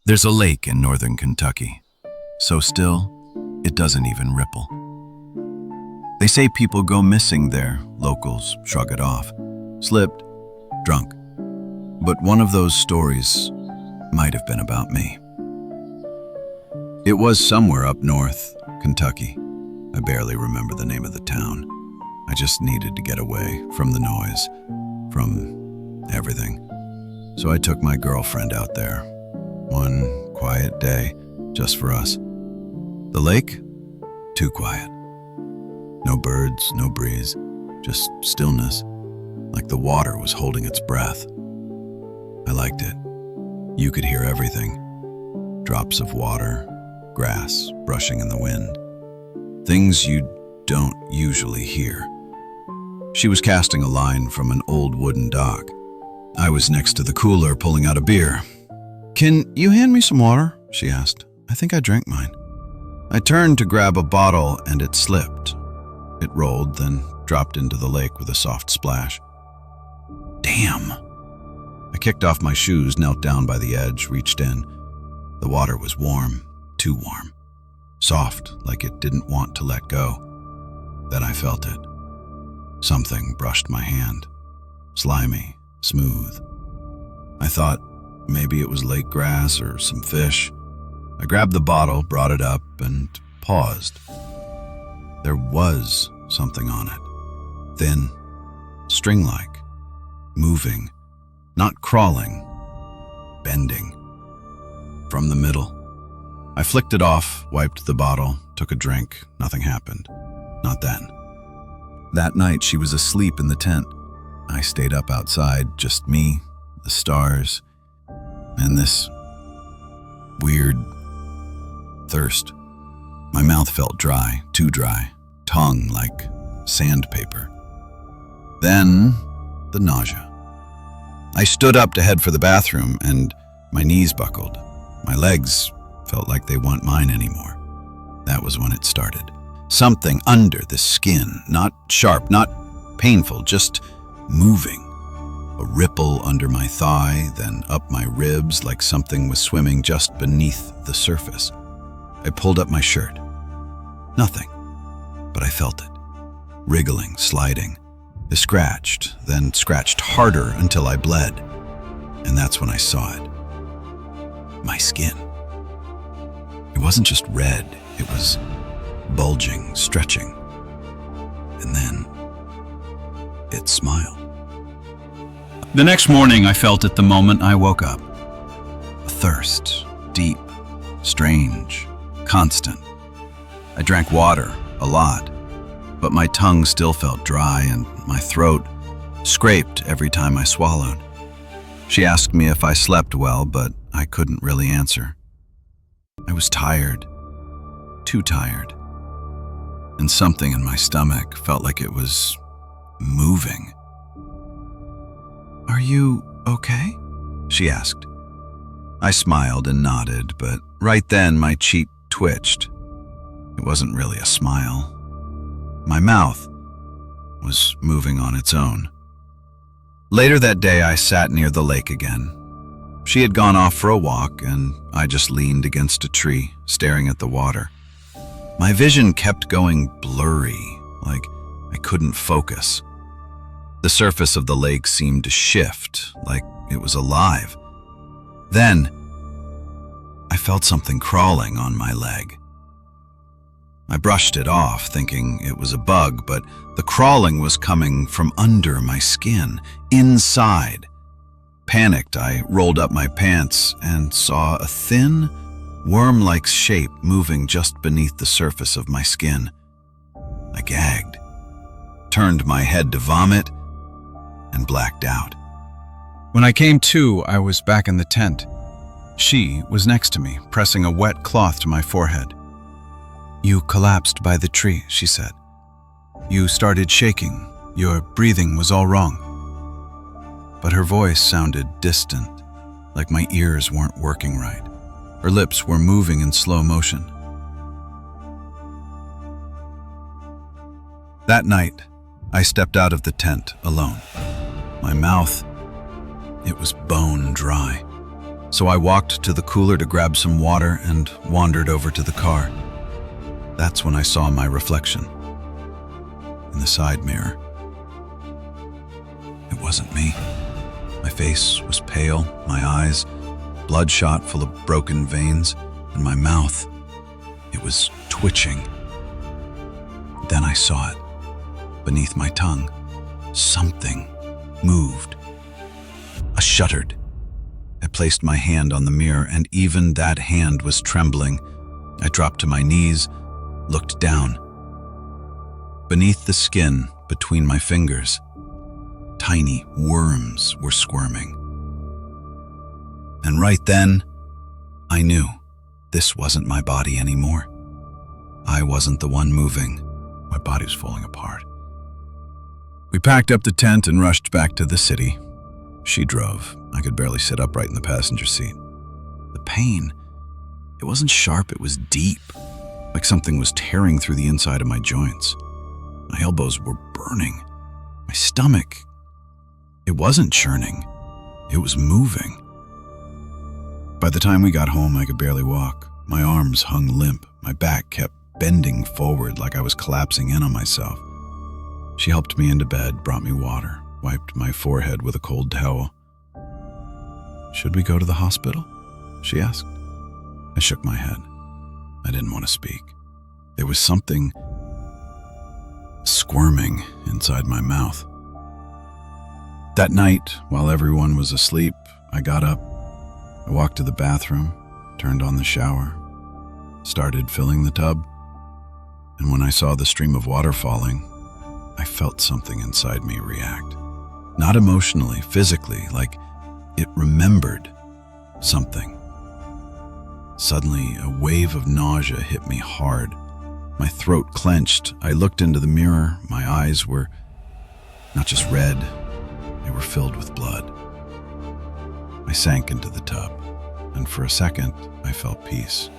There's a lake in northern Kentucky, so still, it doesn't even ripple. They say people go missing there, locals shrug it off. Slipped, drunk. But one of those stories might have been about me. It was somewhere up north, Kentucky. I barely remember the name of the town. I just needed to get away from the noise, from everything. So I took my girlfriend out there. One quiet day, just for us. The lake? Too quiet. No birds, no breeze, just stillness, like the water was holding its breath. I liked it. You could hear everything. Drops of water, grass brushing in the wind. Things you don't usually hear. She was casting a line from an old wooden dock. I was next to the cooler pulling out a beer. "Can you hand me some water?" she asked. I think I drank mine. I turned to grab a bottle and it slipped. It rolled, then dropped into the lake with a soft splash. Damn! I kicked off my shoes, knelt down by the edge, reached in. The water was warm, too warm. Soft, like it didn't want to let go. Then I felt it. Something brushed my hand. Slimy, smooth. I thought maybe it was lake grass or some fish. I grabbed the bottle, brought it up, and paused. There was something on it. Thin, string-like, moving, not crawling, bending. From the middle. I flicked it off, wiped the bottle, took a drink. Nothing happened. Not then. That night, she was asleep in the tent. I stayed up outside, just me, the stars, and this weird thirst. My mouth felt dry, too dry, tongue like sandpaper. Then, the nausea. I stood up to head for the bathroom, and my knees buckled. My legs felt like they weren't mine anymore. That was when it started. Something under the skin, not sharp, not painful, just moving. A ripple under my thigh, then up my ribs like something was swimming just beneath the surface. I pulled up my shirt. Nothing, but I felt it. Wriggling, sliding. It scratched, then scratched harder until I bled. And that's when I saw it. My skin. It wasn't just red, it was bulging, stretching. And then it smiled. The next morning I felt it the moment I woke up. A thirst, deep, strange, constant. I drank water, a lot, but my tongue still felt dry and my throat scraped every time I swallowed. She asked me if I slept well, but I couldn't really answer. I was tired, too tired, and something in my stomach felt like it was moving. "Are you okay?" she asked. I smiled and nodded, but right then my cheek twitched. It wasn't really a smile. My mouth was moving on its own. Later that day, I sat near the lake again. She had gone off for a walk, and I just leaned against a tree, staring at the water. My vision kept going blurry, like I couldn't focus. The surface of the lake seemed to shift, like it was alive. Then, I felt something crawling on my leg. I brushed it off, thinking it was a bug, but the crawling was coming from under my skin, inside. Panicked, I rolled up my pants and saw a thin, worm-like shape moving just beneath the surface of my skin. I gagged, turned my head to vomit, and blacked out. When I came to, I was back in the tent. She was next to me, pressing a wet cloth to my forehead. "You collapsed by the tree," she said. "You started shaking. Your breathing was all wrong." But her voice sounded distant, like my ears weren't working right. Her lips were moving in slow motion. That night, I stepped out of the tent alone. My mouth, it was bone dry. So I walked to the cooler to grab some water and wandered over to the car. That's when I saw my reflection in the side mirror. It wasn't me. My face was pale, my eyes bloodshot, full of broken veins, and my mouth, it was twitching. Then I saw it. Beneath my tongue, something moved. I shuddered. I placed my hand on the mirror, and even that hand was trembling. I dropped to my knees, looked down. Beneath the skin, between my fingers, tiny worms were squirming. And right then, I knew this wasn't my body anymore. I wasn't the one moving. My body was falling apart. We packed up the tent and rushed back to the city. She drove. I could barely sit upright in the passenger seat. The pain, it wasn't sharp, it was deep, like something was tearing through the inside of my joints. My elbows were burning. My stomach, it wasn't churning, it was moving. By the time we got home, I could barely walk. My arms hung limp. My back kept bending forward like I was collapsing in on myself. She helped me into bed, brought me water, wiped my forehead with a cold towel. "Should we go to the hospital?" she asked. I shook my head. I didn't want to speak. There was something squirming inside my mouth. That night, while everyone was asleep, I got up. I walked to the bathroom, turned on the shower, started filling the tub, and when I saw the stream of water falling, I felt something inside me react. Not emotionally, physically, like it remembered something. Suddenly, a wave of nausea hit me hard. My throat clenched. I looked into the mirror. My eyes were not just red, they were filled with blood. I sank into the tub, and for a second, I felt peace.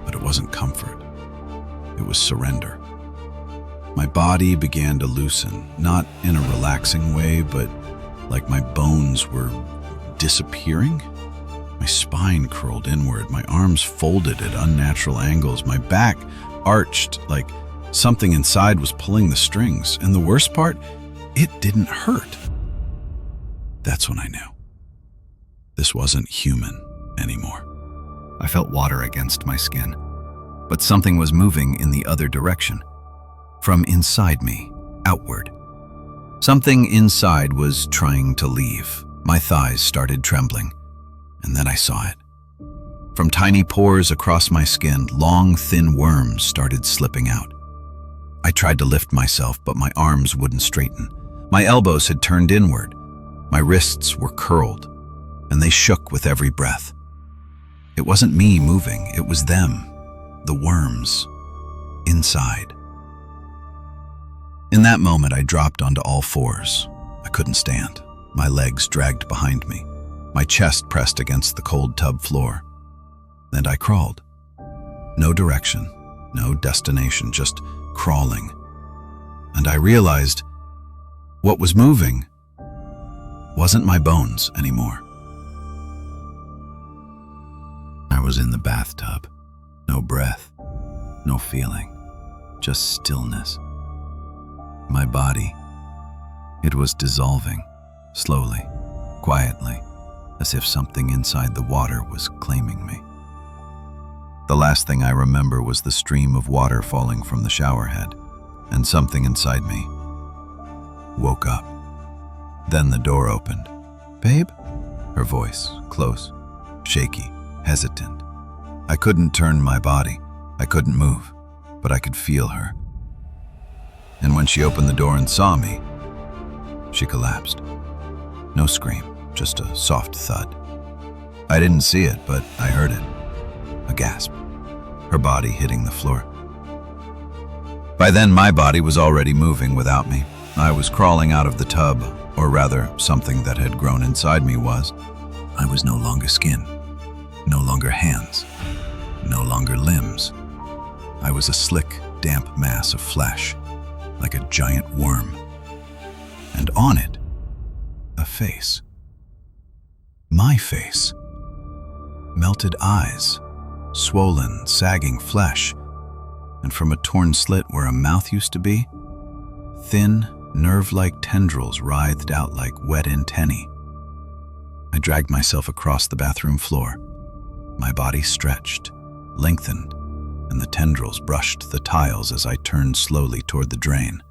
But it wasn't comfort. It was surrender. My body began to loosen, not in a relaxing way, but like my bones were disappearing. My spine curled inward, my arms folded at unnatural angles, my back arched like something inside was pulling the strings. And the worst part, it didn't hurt. That's when I knew. This wasn't human anymore. I felt water against my skin, but something was moving in the other direction. From inside me, outward. Something inside was trying to leave. My thighs started trembling, and then I saw it. From tiny pores across my skin, long, thin worms started slipping out. I tried to lift myself, but my arms wouldn't straighten. My elbows had turned inward. My wrists were curled, and they shook with every breath. It wasn't me moving, it was them, the worms, inside. In that moment, I dropped onto all fours. I couldn't stand. My legs dragged behind me. My chest pressed against the cold tub floor. And I crawled. No direction, no destination, just crawling. And I realized what was moving wasn't my bones anymore. I was in the bathtub. No breath, no feeling, just stillness. My body, it was dissolving, slowly, quietly, as if something inside the water was claiming me. The last thing I remember was the stream of water falling from the shower head, and something inside me woke up. Then the door opened. "Babe?" Her voice, close, shaky, hesitant. I couldn't turn my body. I couldn't move, but I could feel her. And when she opened the door and saw me, she collapsed. No scream, just a soft thud. I didn't see it, but I heard it. A gasp. Her body hitting the floor. By then, my body was already moving without me. I was crawling out of the tub, or rather, something that had grown inside me was. I was no longer skin, no longer hands, no longer limbs. I was a slick, damp mass of flesh, like a giant worm. And on it, a face. My face. Melted eyes, swollen, sagging flesh, and from a torn slit where a mouth used to be, thin, nerve-like tendrils writhed out like wet antennae. I dragged myself across the bathroom floor. My body stretched, lengthened, and the tendrils brushed the tiles as I turned slowly toward the drain.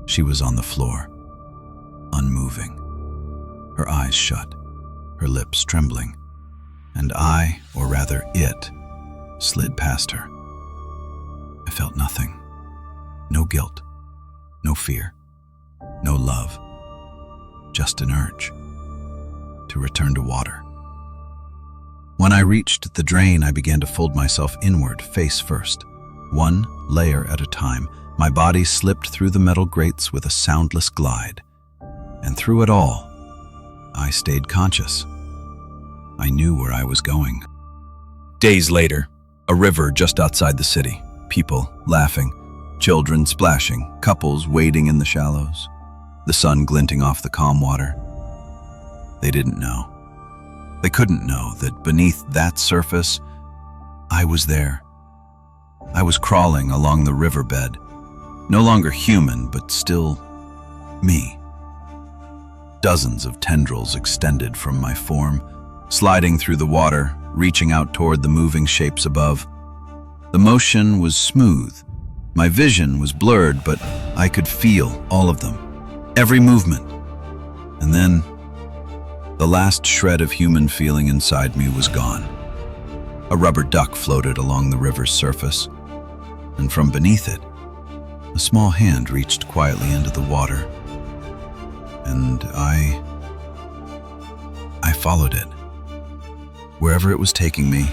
She was on the floor, unmoving, her eyes shut, her lips trembling, and I, or rather it, slid past her. I felt nothing. No guilt, no fear, no love, just an urge to return to water. When I reached the drain, I began to fold myself inward, face first. One layer at a time, my body slipped through the metal grates with a soundless glide. And through it all, I stayed conscious. I knew where I was going. Days later, a river just outside the city. People laughing, children splashing, couples wading in the shallows, the sun glinting off the calm water. They didn't know. They couldn't know that beneath that surface, I was there. I was crawling along the riverbed, no longer human, but still me. Dozens of tendrils extended from my form, sliding through the water, reaching out toward the moving shapes above. The motion was smooth. My vision was blurred, but I could feel all of them, every movement. And then, the last shred of human feeling inside me was gone. A rubber duck floated along the river's surface, and from beneath it, a small hand reached quietly into the water, and I followed it. Wherever it was taking me,